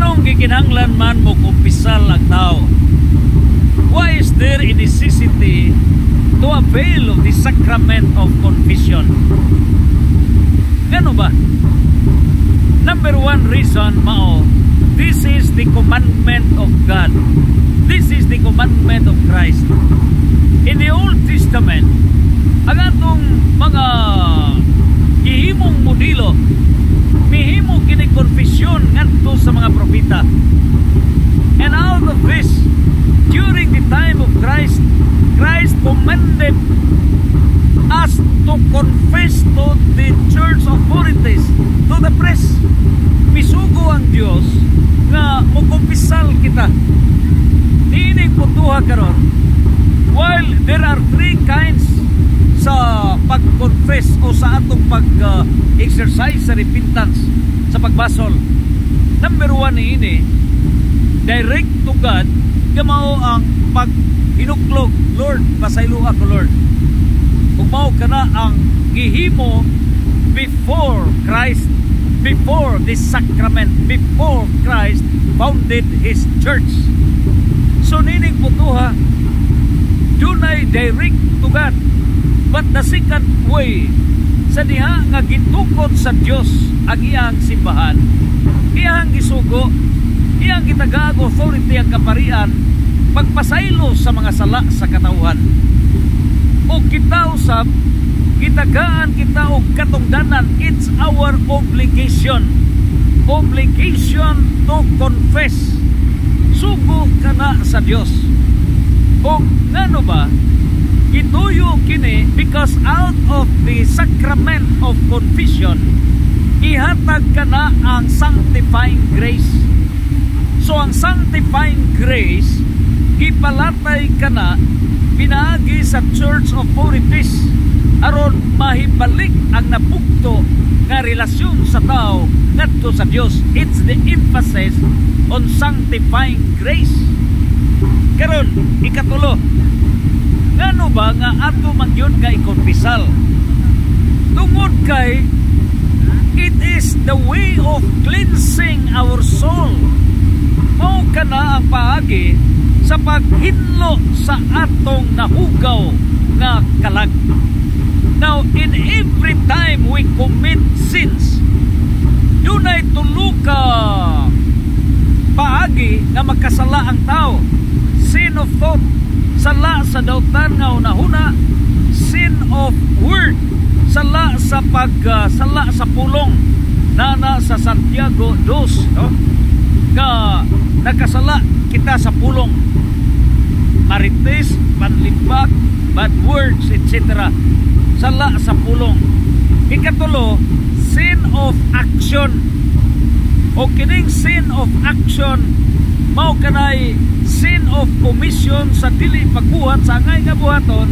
Nganong gikinahanglan man mo kumpisal ang tao? Why is there a necessity to avail of the sacrament of confession? Ngano ba? Number one reason mao, this is the commandment of God. This is the commandment of Christ. In the Old Testament, ang atong mga gihimong modelo, mihimo kini confession ngadto sa mga propeta. And out of this, during the time of Christ, Christ commanded us to confess to the church authorities, to the press. Misugo ang Dios nga mukumpisal kita. Diinig putuha karon. While there are three kinds sa pag-confess o sa atong pag-exercise sa repentance, sa pagbasol. Number one ini, direct to God, kamao ang pag-hinuklog, Lord, pasaylo ako, Lord. Kung mao ka na ang gihimo before Christ, before this sacrament, before Christ founded His church. So nining putuha, dunay direct to God. But the second way, sa diha nga gitukod sa Dios ang iyang simbahan, iyang gisugo, iyang gitagaag authority ang kaparian, pagpasaylo sa mga sala sa katawhan. O kita usab, gitagaan kita og katungdanan. It's our obligation. Obligation to confess. Sugo ka na sa Dios. O ngano ba? Gituyo kini because out of the sacrament of confession, ihatag ka na ang sanctifying grace. So ang sanctifying grace, gipalatay ka na pinaagi sa church authorities aron mahibalik ang napugto nga relasyon sa tao ngadto sa Dios. It's the emphasis on sanctifying grace. Karon ikatulo, ngano ba nga ato man yun nga ikonfisal? Tungod kay it is the way of cleansing our soul. Mao kana ang paagi sa paghinlo sa atong nahugaw nga kalag. Now, in every time we commit sins, dunay tulo ka paagi nga magkasala ang tao. Sin of thought, sala sa dautan nga unahuna. Sin of word, sala sa sala sa pulong, nana sa Santiago 2, no? Nga nakasala kita sa pulong, marites, panlimbak, bad words, etc. Sala sa pulong. Ikatulo, sin of action. O kining sin of action, mao kanay sin of commission sa dili pagbuhat sa angay nga buhaton.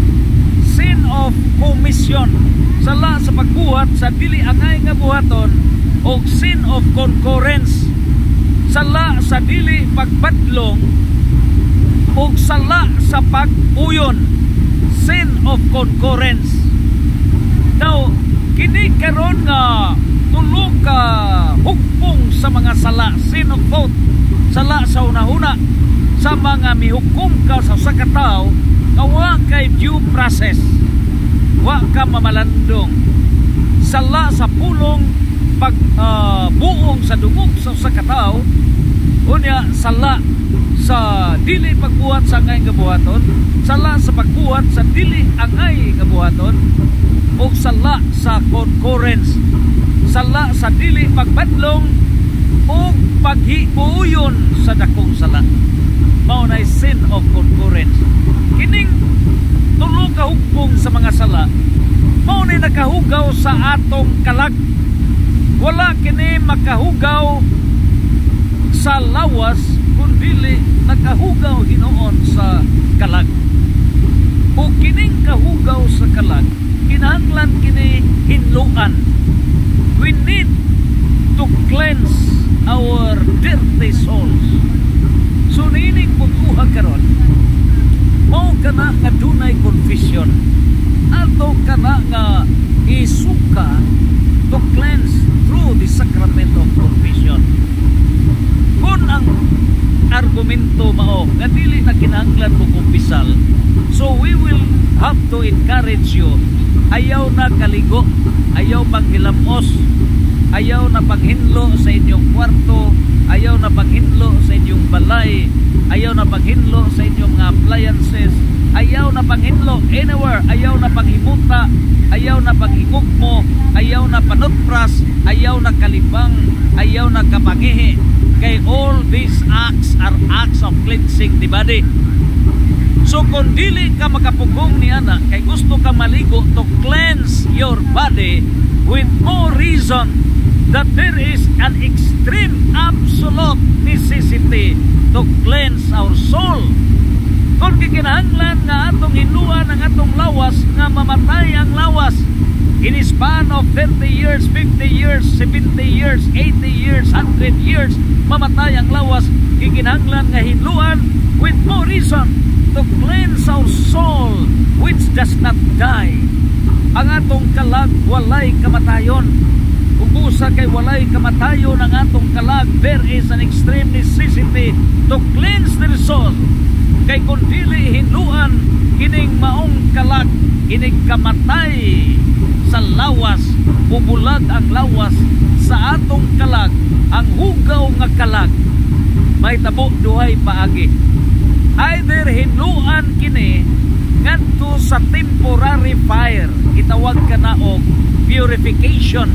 Sin of commission, sala sa pagbuhat sa dili angay nga buhaton. O sin of concurrence, sala sa dili pagbadlong. O sala sa pag-uyon, sin of concurrence. Now, kini karon nga tulo ka hugpong sa mga sala, sin of thought, sala sa unahuna, sa mga mihukom ka sa sakataw, wa kay due process, wa ka mamalandong. Sala sa pulong, buong sa dungog sa sakataw, unya sala sa dili pagbuhat sa angay nga buhaton, sala sa pagbuhat sa dili angay nga buhaton, o sala sa concurrence, sala sa dili pagbadlong, o paghiuyon sa dakong sala. Mao na sin of concurrence. Kining tulo ka hugpong sa mga sala, mao na nakahugaw sa atong kalag. Wala kini makahugaw sa lawas, kundi nakahugaw hinoon sa kalag. O kining kahugaw sa kalag, kinahanglan kini hinluan. We need to cleanse our dirty souls. So nining putuha karon, mao kana nga dunay confession, ato kana nga isuka to cleanse through the sacrament of confession. Kung argumento mao nga dili na kinahanglan mo kumpisal. So we will have to encourage you. Ayaw na kaligo, ayaw panghilamos, ayaw na panghinlo sa inyong kwarto, ayaw na panghinlo sa inyong balay, ayaw na panghinlo sa inyong mga appliances, ayaw na panghinlo anywhere, ayaw na panghimuta, ayaw na panghingugmo, ayaw na panutpras, ayaw na kalibang, ayaw na kapangihi. Kay all these acts are acts of cleansing the body. So kung dili ka makapugong ni ana, kay gusto ka maligo to cleanse your body, with more reason that there is an extreme absolute necessity to cleanse our soul. Kung kikinahanglan nga atong hinuan ang atong lawas, nga mamatay ang lawas in a span of 30 years, 50 years, 70 years, 80 years, 100 years, mamatay ang lawas, kikinahanglan nga hinuan with more reason to cleanse our soul which does not die. Ang atong kalag walay kamatayon. Kung busa kay walay kamatayon ang atong kalag, there is an extreme necessity to cleanse the soul. Kay kung dili hinuan kining maong kalag, kining kamatay sa lawas, bubulag ang lawas sa atong kalag, ang hugaw nga kalag, may tabo duhay paagi. Either hinuan kini ngadto sa temporary fire, gitawag kana og purification.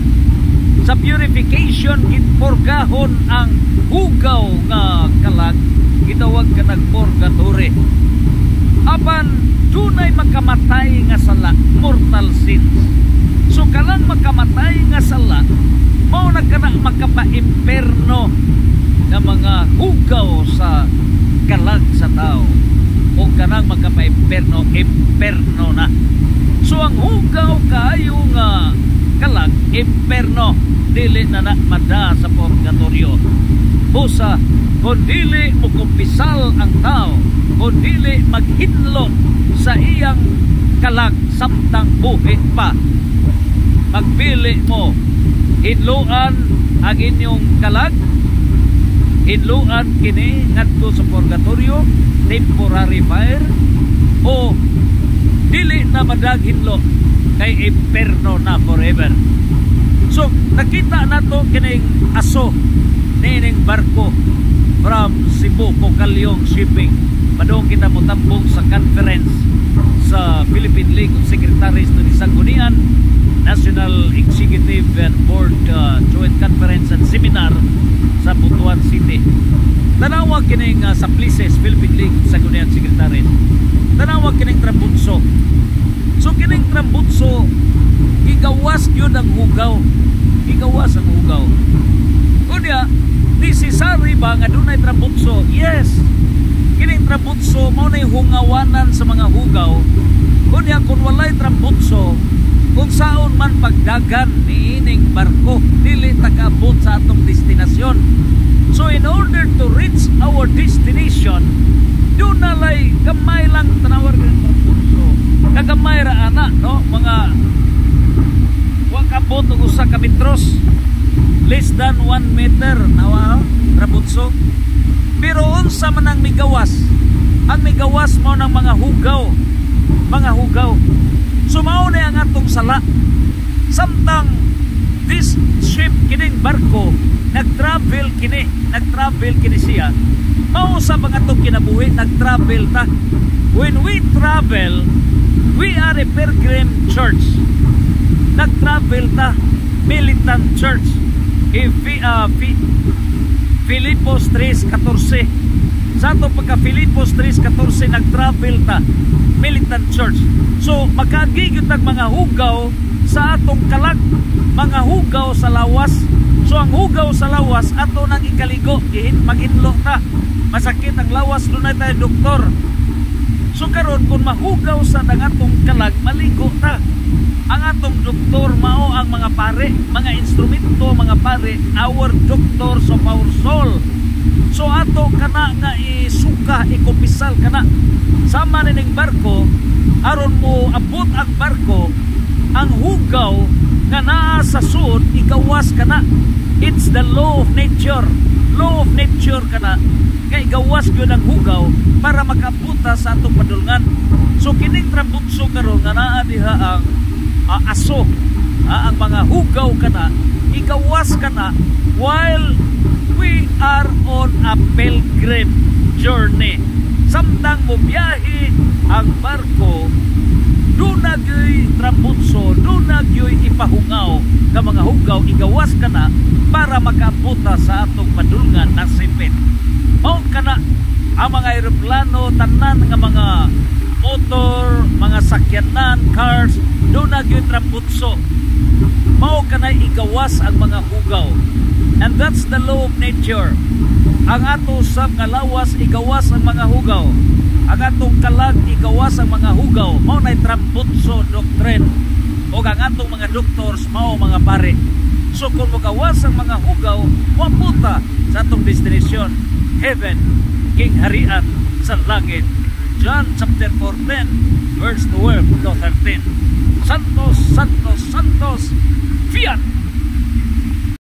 Sa purification gipurgahon ang hugaw nga kalag, gitawag ka purgatory. Apan dunay makamatay nga sala, mortal sins. So kanang makamatay nga sala, mao na kana makapa-imperno nga mga hugaw sa kalag sa tao. O kanang makapa-imperno, imperno na. So ang hugaw kaayo nga kalag, imperno, dili na mada sa purgatorio. Busa, kung dili mo kumpisal ang tao, kung dili maghinlo sa iyang kalag samtang buhi pa, magpili mo hinluan ang inyong kalag, hinluan kini ngadto sa purgatorio, temporary fire, o dili na madag hinlo kay imperno na forever. So nakita nato kining aso nining barko from Cebu, Pucalyong Shipping. Padong kita mo tambong sa conference sa Philippine League of Secretaries to Sanggunian, National Executive and Board Joint Conference and Seminar sa Butuan City. Tanawag kining sa Plices, Philippine League of Sanggunian Secretaries. Tanawag kining trambutso. So kining trambutso, igawas yun ang hugaw. Igawas ang hugaw. Kunya, necessary ba nga dunay trambutso? Yes. Kining trambutso mao nay hungawanan sa mga hugaw. Kunya kung walay trambutso, kung saon man pagdagan ni ining barko, dili takaabot sa atong destinasyon. So in order to reach our destination, doon nalay gamay lang tanawar ng trambutso. Kagamay ra ana, no? Mga wakabot og usa ka metros. Less than 1 meter nawa trambutso. Pero unsa man ang migawas? Ang migawas mo ng mga hugaw. Mga hugaw. Sumao na ang atong sala. Samtang this ship, kining barko, nag-travel kini siya. Mao sa mga atong kinabuhi, nag-travel ta. When we travel, we are a pilgrim church. Nag-travel ta, militant church. Filipos 3:14. Sa ato pagka Filipos 3:14 nag-travel ta, militant church. So magkagigyot ang mga hugaw sa atong kalag, mga hugaw sa lawas. So ang hugaw sa lawas ato nang ikaligo, maghinlo ta. Masakit ang lawas, dunay tayo doktor. So karon kung mahugaw sa atong kalag, maligo ta. Ang atong doktor mao ang mga pare, mga instrumento, mga pare, our doctors of our soul. So ato kana nga isuka, ikupisal kana sama ning barko, aron mo abot ang barko, ang hugaw nga naa sa sud igawas kana. It's the law of nature. Law of nature kana nga igawas gyud ang hugaw para makabuta sa atong padulngan. So kining trambutso karon nga naa diha ang aso, ang mga hugaw kana igawas kana while we are on a pilgrim journey. Samtang mo biyahe ang barko, doon na gyoy trambutso, doon na gyoy ipahungaw ka mga hugaw, igawas ka na para makabuta sa atong padulngan na sipit. Mao kana ang mga aeroplano, tanan nga mga motor, mga sakyanan, cars, doon na gyoy trambutso. Mao kana igawas ang mga hugaw. And that's the law of nature. Ang ato sab nga lawas igawas ang mga hugaw. Ang atong kalag igawas ang mga hugaw. Mao nay trambutso doctrine. O ang atong mga doctors mao mga pare. So kung magawas ang mga hugaw, maputa sa atong destination, heaven, king harian sa langit. John chapter 14 verse 12 to 13. Santos, Santos, Santos, Fiat